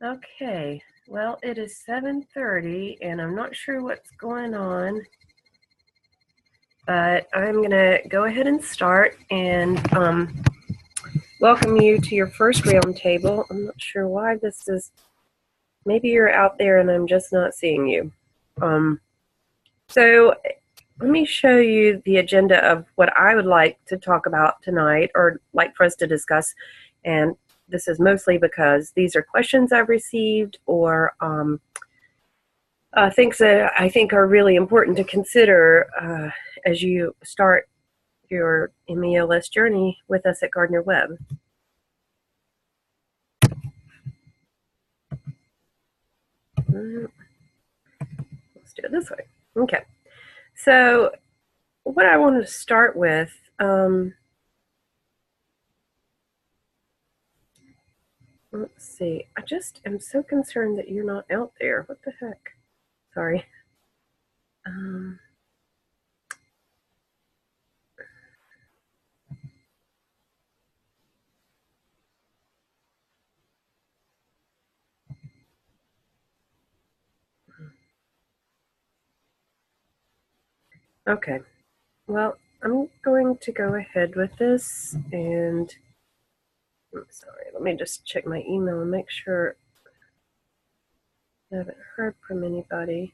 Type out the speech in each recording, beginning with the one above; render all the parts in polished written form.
Okay, well, it is 7:30 and I'm not sure what's going on, but I'm going to go ahead and start and welcome you to your first roundtable. I'm not sure why this is, maybe you're out there and I'm just not seeing you. So let me show you the agenda of what I would like to talk about tonight, or like for us to discuss. And this is mostly because these are questions I've received, or things that I think are really important to consider as you start your MELS journey with us at Gardner Webb. Let's do it this way. Okay. So what I want to start with, let's see. I just am so concerned that you're not out there. What the heck? Sorry. Okay. Well, I'm going to go ahead with this, and I'm sorry, let me just check my email and make sure I haven't heard from anybody.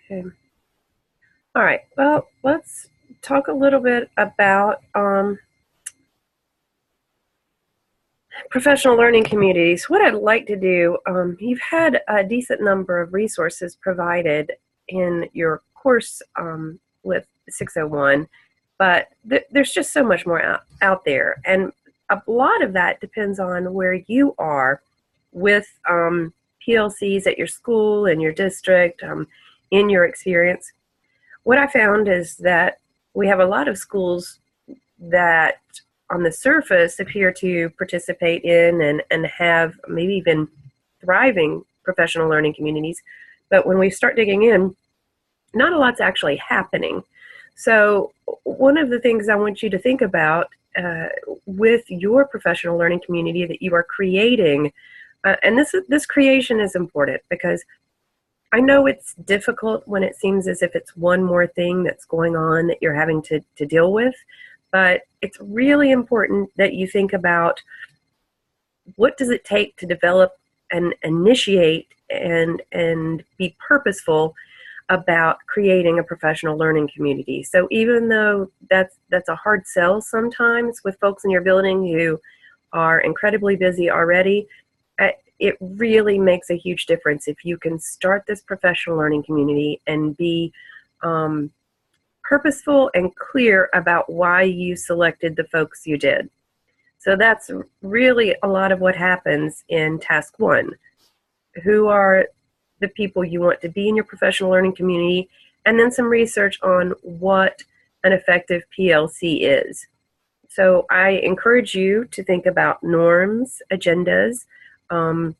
Okay. All right. Well, let's talk a little bit about professional learning communities. What I'd like to do, you've had a decent number of resources provided in your course with 601, but there's just so much more out there. And a lot of that depends on where you are with PLCs at your school, in your district, in your experience. What I found is that we have a lot of schools that on the surface appear to participate in and have maybe even thriving professional learning communities. But when we start digging in, not a lot's actually happening. So one of the things I want you to think about with your professional learning community that you are creating, and this creation is important because I know it's difficult when it seems as if it's one more thing that's going on that you're having to deal with, but it's really important that you think about what does it take to develop and initiate and be purposeful about creating a professional learning community. So even though that's a hard sell sometimes with folks in your building who are incredibly busy already, it really makes a huge difference if you can start this professional learning community and be purposeful and clear about why you selected the folks you did. So that's really a lot of what happens in task one. Who are the people you want to be in your professional learning community, and then some research on what an effective PLC is. So I encourage you to think about norms, agendas, and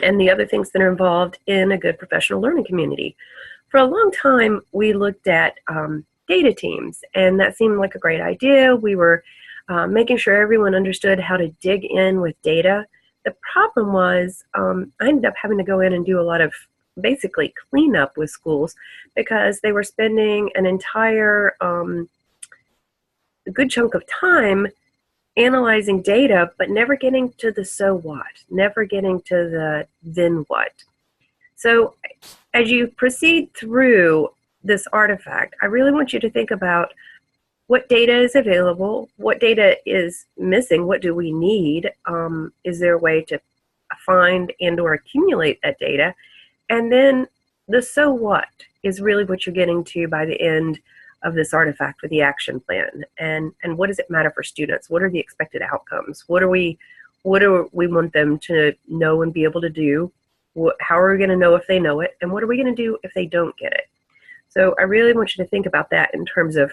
the other things that are involved in a good professional learning community. For a long time, we looked at data teams, and that seemed like a great idea. We were making sure everyone understood how to dig in with data. The problem was I ended up having to go in and do a lot of basically cleanup with schools because they were spending an entire good chunk of time analyzing data, but never getting to the so what, never getting to the then what. So as you proceed through this artifact, I really want you to think about what data is available, what data is missing, what do we need, is there a way to find and or accumulate that data, and then the so what is really what you're getting to by the end of this artifact with the action plan. And what does it matter for students? What are the expected outcomes? What do we want them to know and be able to do? How are we going to know if they know it? And what are we going to do if they don't get it? So I really want you to think about that in terms of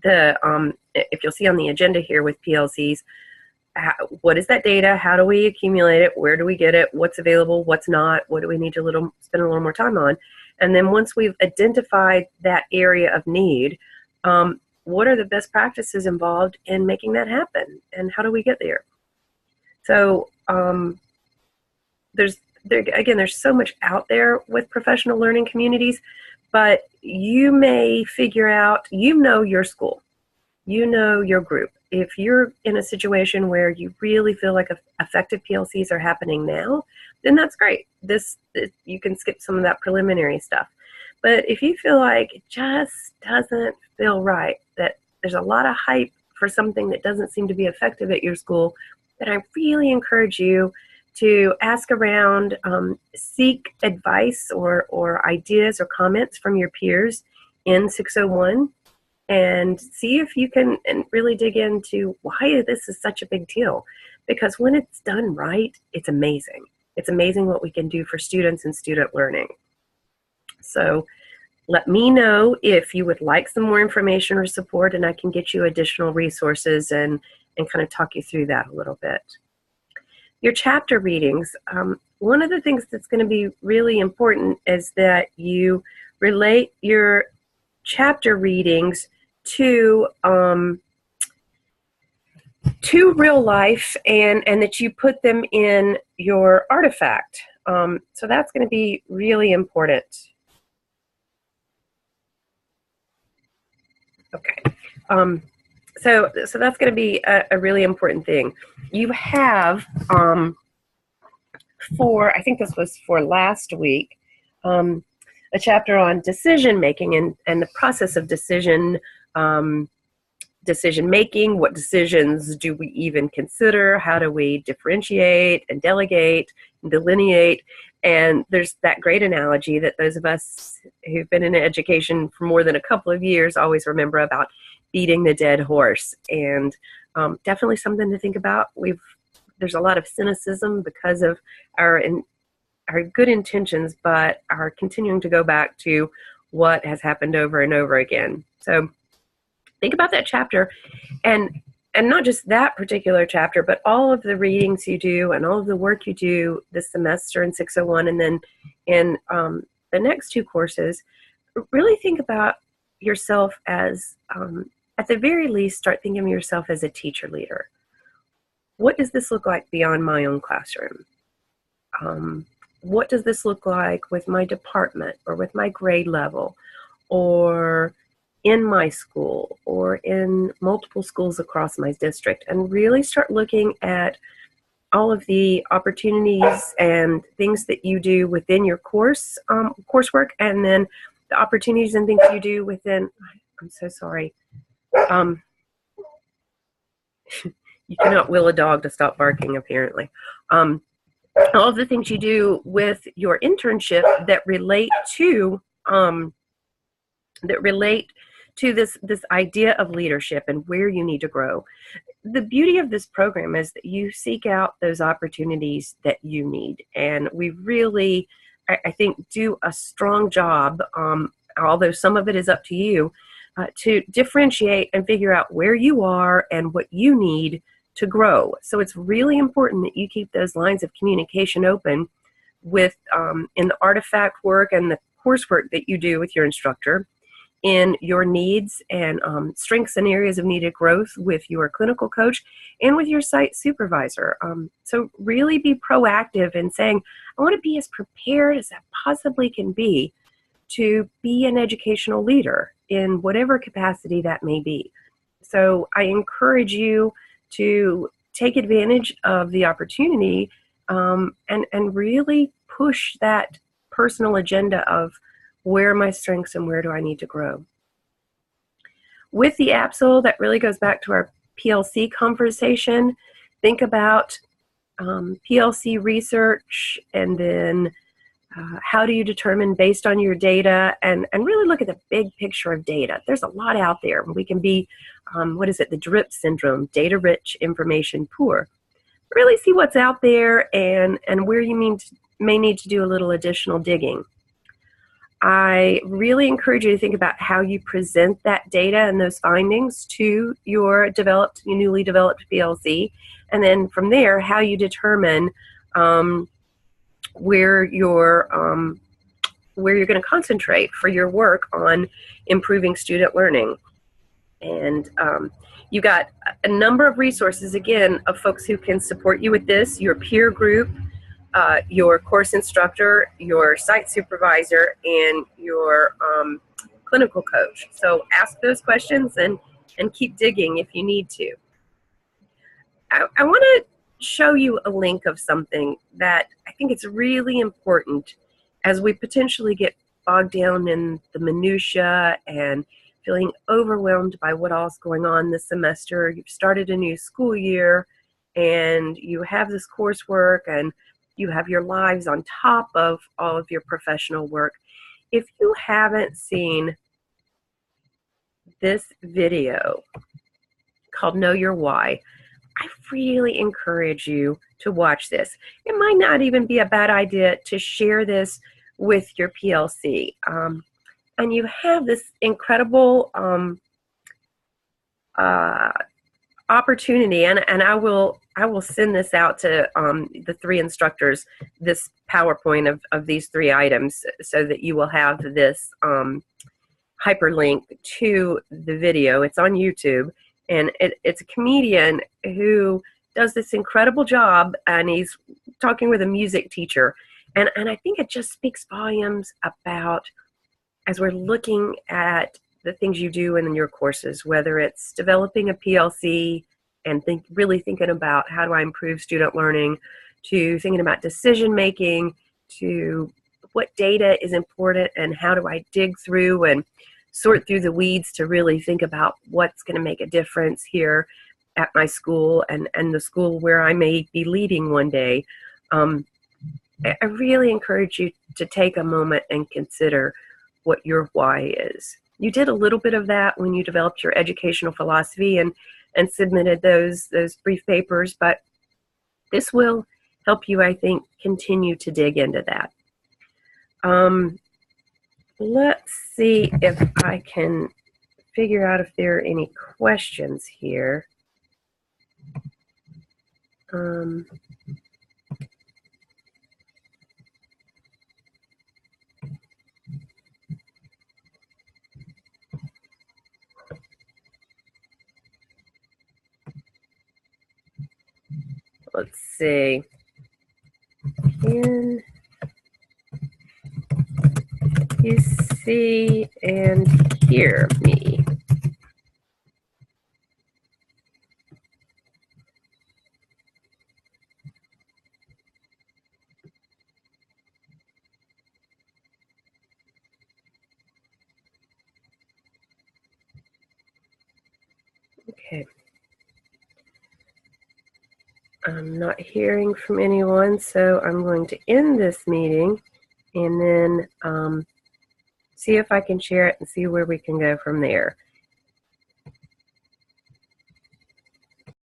the, if you'll see on the agenda here with PLCs, what is that data? How do we accumulate it? Where do we get it? What's available? What's not? What do we need to spend a little more time on? And then once we've identified that area of need, what are the best practices involved in making that happen, and how do we get there? So there's so much out there with professional learning communities, but you may figure out, your school, your group. If you're in a situation where you really feel like effective PLCs are happening now, then that's great. You can skip some of that preliminary stuff. But if you feel like it just doesn't feel right, that there's a lot of hype for something that doesn't seem to be effective at your school, then I really encourage you to ask around, seek advice or ideas or comments from your peers in 601, and see if you can really dig into why this is such a big deal. Because when it's done right, it's amazing. It's amazing what we can do for students and student learning. So let me know if you would like some more information or support, and I can get you additional resources and kind of talk you through that a little bit. Your chapter readings. One of the things that's going to be really important is that you relate your chapter readings to real life, and that you put them in your artifact. So that's going to be really important. Okay. So that's going to be a really important thing. You have, I think this was for last week, a chapter on decision making and the process of decision making. What decisions do we even consider? How do we differentiate and delegate and delineate? And there's that great analogy that those of us who've been in education for more than a couple of years always remember about beating the dead horse. And definitely something to think about. There's a lot of cynicism because of our good intentions, but are continuing to go back to what has happened over and over again. So think about that chapter, and not just that particular chapter, but all of the readings you do and all of the work you do this semester in 601, and then in the next two courses. Really think about yourself as, at the very least, start thinking of yourself as a teacher leader. What does this look like beyond my own classroom? What does this look like with my department, or with my grade level, or in my school, or in multiple schools across my district? And really start looking at all of the opportunities and things that you do within your coursework, and then the opportunities and things you do within, I'm so sorry. You cannot will a dog to stop barking, apparently. All of the things you do with your internship that relate to this idea of leadership and where you need to grow. The beauty of this program is that you seek out those opportunities that you need, and we really, I think, do a strong job, although some of it is up to you, to differentiate and figure out where you are and what you need to grow. So it's really important that you keep those lines of communication open with in the artifact work and the coursework that you do with your instructor, in your needs and strengths and areas of needed growth with your clinical coach and with your site supervisor. So really be proactive in saying, I want to be as prepared as I possibly can be to be an educational leader in whatever capacity that may be. So I encourage you to take advantage of the opportunity and really push that personal agenda of where are my strengths and where do I need to grow. With the APSL, that really goes back to our PLC conversation. Think about PLC research, and then how do you determine based on your data, and really look at the big picture of data. There's a lot out there. We can be, the DRIP syndrome, data rich, information poor. Really see what's out there and where you may need to do a little additional digging. I really encourage you to think about how you present that data and those findings to your newly developed PLC, and then from there, how you determine where your where you're going to concentrate for your work on improving student learning. And you got a number of resources, again, of folks who can support you with this: your peer group, your course instructor, your site supervisor, and your clinical coach. So ask those questions and keep digging if you need to. I want to show you a link of something that I think it's really important as we potentially get bogged down in the minutia and feeling overwhelmed by what all's going on this semester. You've started a new school year and you have this coursework and you have your lives on top of all of your professional work. If you haven't seen this video called Know Your Why, I really encourage you to watch this. It might not even be a bad idea to share this with your PLC. And you have this incredible opportunity, and I will send this out to the 3 instructors, this PowerPoint of these 3 items, so that you will have this hyperlink to the video. It's on YouTube, and it's a comedian who does this incredible job, and he's talking with a music teacher, and I think it just speaks volumes about, as we're looking at the things you do in your courses, whether it's developing a PLC and really thinking about how do I improve student learning, to thinking about decision making, to what data is important and how do I dig through and sort through the weeds to really think about what's going to make a difference here at my school and the school where I may be leading one day. I really encourage you to take a moment and consider what your why is. You did a little bit of that when you developed your educational philosophy and submitted those brief papers, but this will help you, I think, continue to dig into that. Let's see if I can figure out if there are any questions here. Let's see. Can you see and hear me? Okay. I'm not hearing from anyone, so I'm going to end this meeting and then see if I can share it and see where we can go from there.